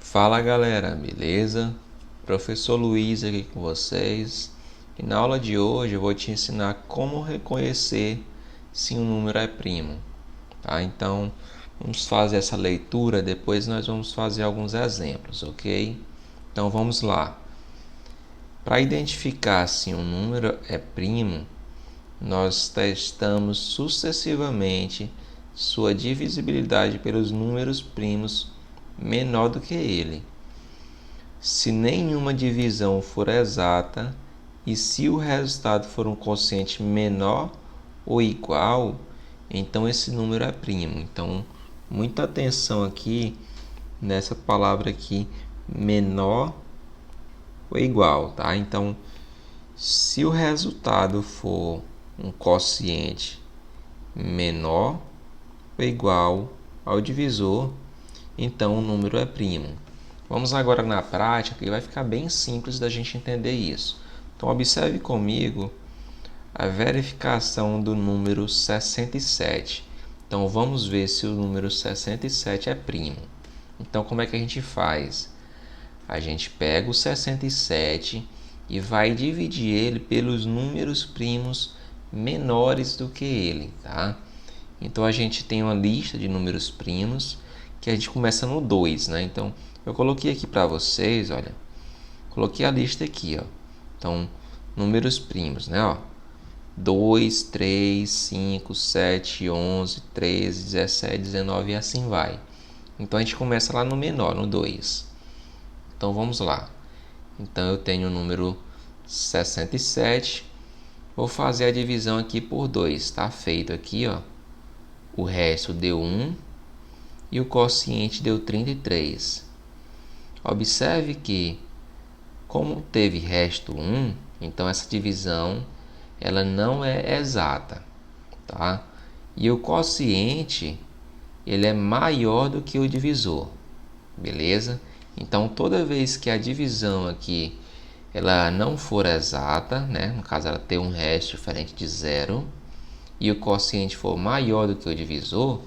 Fala galera, beleza? Professor Luiz aqui com vocês. E na aula de hoje eu vou te ensinar como reconhecer se um número é primo, tá? Então vamos fazer essa leitura, depois nós vamos fazer alguns exemplos, ok? Então vamos lá. Para identificar se um número é primo, nós testamos sucessivamente sua divisibilidade pelos números primos menor do que ele. Se nenhuma divisão for exata e se o resultado for um quociente menor ou igual, então esse número é primo. Então, muita atenção aqui nessa palavra aqui, menor ou igual, tá? Então, se o resultado for um quociente menor ou igual ao divisor, então o número é primo. Vamos agora na prática, que vai ficar bem simples da gente entender isso. Então observe comigo a verificação do número 67. Então vamos ver se o número 67 é primo. Então como é que a gente faz? A gente pega o 67 e vai dividir ele pelos números primos menores do que ele, tá? Então a gente tem uma lista de números primos que a gente começa no 2, né? Então eu coloquei aqui para vocês, olha, coloquei a lista aqui, ó. Então, números primos, né, ó. 2, 3, 5, 7, 11, 13, 17, 19 e assim vai. Então a gente começa lá no menor, no 2. Então vamos lá. Então eu tenho o número 67. Vou fazer a divisão aqui por 2. Está feito aqui, ó. O resto deu 1 e o quociente deu 33. Observe que, como teve resto 1, então essa divisão ela não é exata, tá? E o quociente ele é maior do que o divisor, beleza? Então toda vez que a divisão aqui ela não for exata, né? No caso ela ter um resto diferente de zero e o quociente for maior do que o divisor,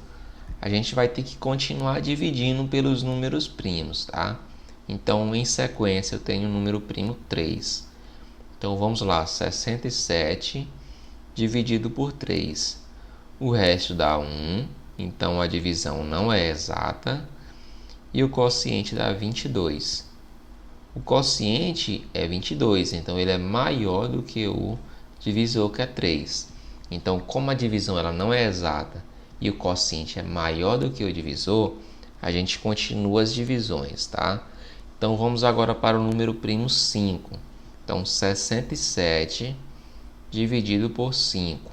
a gente vai ter que continuar dividindo pelos números primos, tá? Então, em sequência, eu tenho o número primo 3. Então, vamos lá, 67 dividido por 3. O resto dá 1, então a divisão não é exata. E o quociente dá 22. O quociente é 22, então ele é maior do que o divisor, que é 3. Então, como a divisão ela não é exata e o quociente é maior do que o divisor, a gente continua as divisões, tá? Então, vamos agora para o número primo 5. Então, 67 dividido por 5.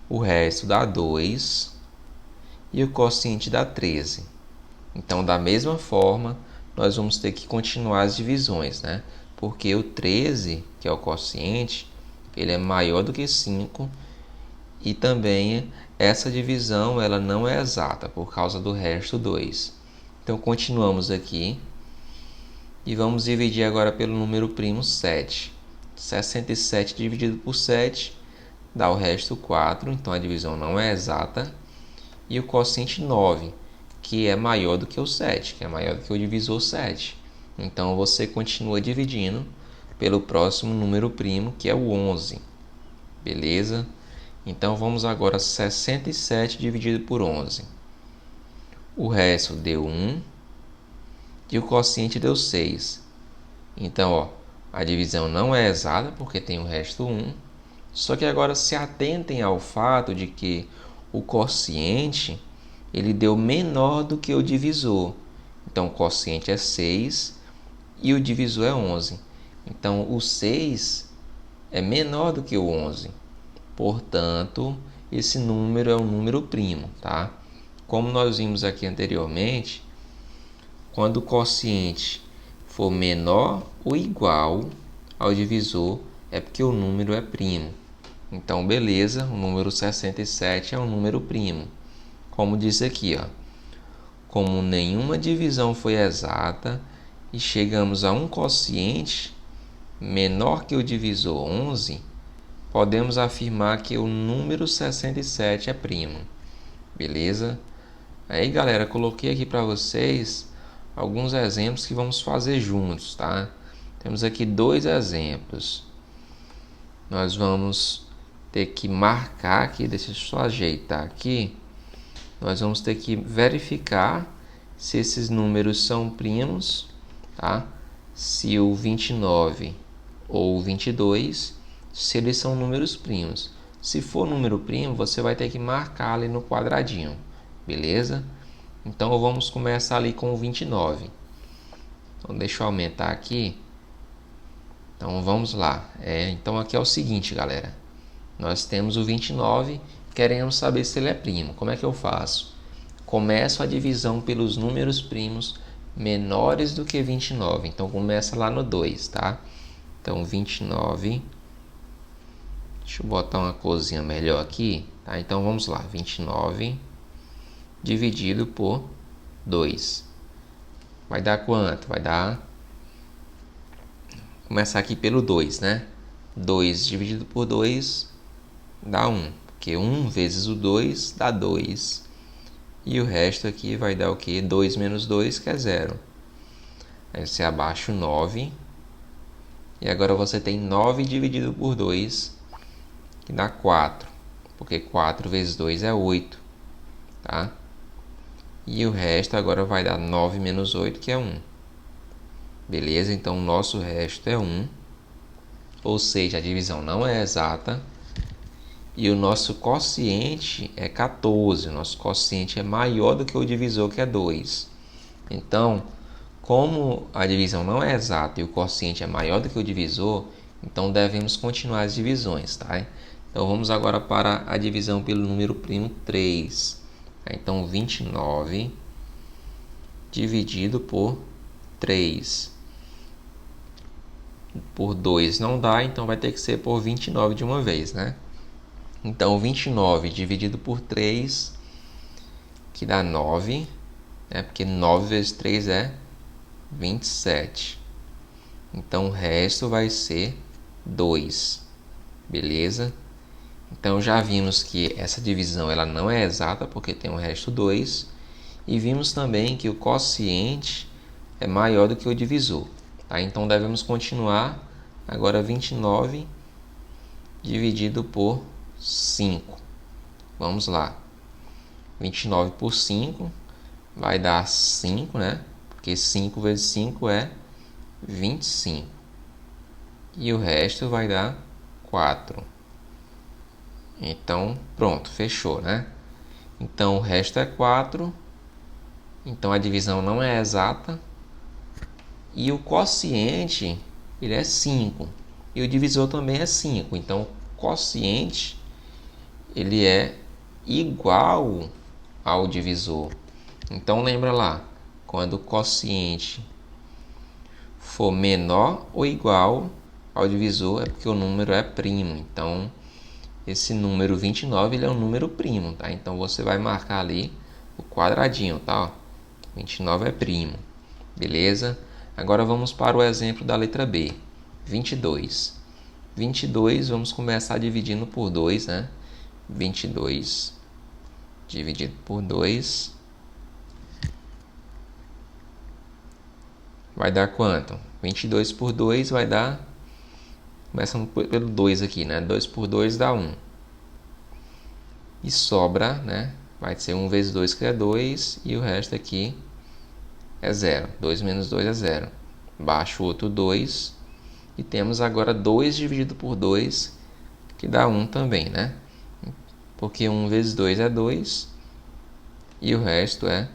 O resto dá 2 e o quociente dá 13. Então, da mesma forma, nós vamos ter que continuar as divisões, né? Porque o 13, que é o quociente, ele é maior do que 5 e também essa divisão ela não é exata por causa do resto 2. Então, continuamos aqui e vamos dividir agora pelo número primo 7. 67 dividido por 7 dá o resto 4, então a divisão não é exata. E o quociente 9, que é maior do que o 7, que é maior do que o divisor 7. Então você continua dividindo pelo próximo número primo, que é o 11. Beleza? Então vamos agora 67 dividido por 11. O resto deu 1 e o quociente deu 6. Então, ó, a divisão não é exata porque tem o resto 1. Só que agora se atentem ao fato de que o quociente ele deu menor do que o divisor. Então, o quociente é 6 e o divisor é 11. Então, o 6 é menor do que o 11. Portanto, esse número é um número primo, tá? Como nós vimos aqui anteriormente, quando o quociente for menor ou igual ao divisor, é porque o número é primo. Então, beleza, o número 67 é um número primo. Como diz aqui, ó, como nenhuma divisão foi exata e chegamos a um quociente menor que o divisor 11, podemos afirmar que o número 67 é primo. Beleza? Aí, galera, coloquei aqui para vocês alguns exemplos que vamos fazer juntos, tá? Temos aqui dois exemplos. Nós vamos ter que marcar aqui, deixa eu só ajeitar aqui. Nós vamos ter que verificar se esses números são primos, tá? Se o 29 ou o 22, se eles são números primos. Se for número primo, você vai ter que marcar ali no quadradinho, beleza? Então vamos começar ali com o 29. Então deixa eu aumentar aqui. Então vamos lá. Então aqui é o seguinte, galera. Nós temos o 29, queremos saber se ele é primo. Como é que eu faço? Começo a divisão pelos números primos menores do que 29. Então começa lá no 2, tá? Então 29. Deixa eu botar uma corzinha melhor aqui, tá? Então vamos lá. 29 dividido por 2. Vai dar quanto? Vai dar... Começar aqui pelo 2, né? 2 dividido por 2 dá 1. Porque 1 vezes o 2 dá 2. E o resto aqui vai dar o quê? 2 menos 2, que é 0. Aí você abaixa o 9. E agora você tem 9 dividido por 2, que dá 4. Porque 4 vezes 2 é 8. Tá? E o resto agora vai dar 9 menos 8, que é 1. Beleza? Então o nosso resto é 1. Ou seja, a divisão não é exata. E o nosso quociente é 14. O nosso quociente é maior do que o divisor, que é 2. Então, como a divisão não é exata e o quociente é maior do que o divisor, então devemos continuar as divisões, tá? Então vamos agora para a divisão pelo número primo 3. Então 29 dividido por 3. Por 2 não dá, então vai ter que ser por 29 de uma vez, né? Então 29 dividido por 3, que dá 9, né? Porque 9 vezes 3 é 27. Então o resto vai ser 2. Beleza? Então já vimos que essa divisão ela não é exata porque tem o resto 2. E vimos também que o quociente é maior do que o divisor. Tá? Então devemos continuar. Agora 29 dividido por 5. Vamos lá. 29 por 5 vai dar 5, né? Porque 5 vezes 5 é 25. E o resto vai dar 4. Então, pronto, fechou, né? Então, o resto é 4. Então, a divisão não é exata. E o quociente, ele é 5. E o divisor também é 5. Então, o quociente, ele é igual ao divisor. Então, lembra lá, quando o quociente for menor ou igual ao divisor, é porque o número é primo. Então, esse número 29 ele é um número primo, tá? Então, você vai marcar ali o quadradinho, tá? 29 é primo, beleza? Agora, vamos para o exemplo da letra B, 22. 22, vamos começar dividindo por 2, né? 22 dividido por 2 vai dar quanto? 22 por 2 vai dar... Começando pelo 2 aqui, né? 2 por 2 dá 1. E sobra, né? Vai ser 1 vezes 2, que é 2. E o resto aqui é 0. 2 menos 2 é 0. Baixa o outro 2. E temos agora 2 dividido por 2, que dá 1 também, né? Porque 1 vezes 2 é 2. E o resto é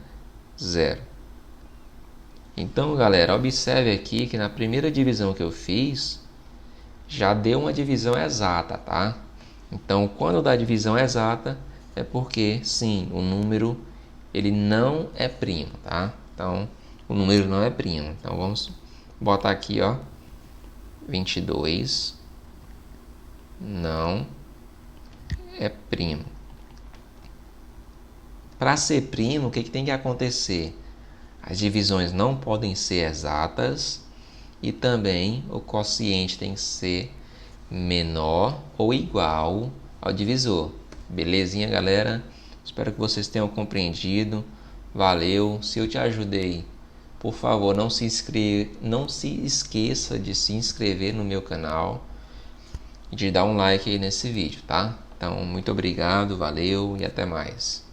0. Então, galera, observe aqui que na primeira divisão que eu fiz, já deu uma divisão exata, tá? Então, quando dá divisão exata, é porque, sim, o número ele não é primo, tá? Então, o número não é primo. Então, vamos botar aqui, ó, 22 não é primo. Para ser primo, o que tem que acontecer? As divisões não podem ser exatas e também o quociente tem que ser menor ou igual ao divisor. Belezinha, galera? Espero que vocês tenham compreendido. Valeu! Se eu te ajudei, por favor, não se esqueça de se inscrever no meu canal e de dar um like aí nesse vídeo, tá? Então, muito obrigado, valeu e até mais.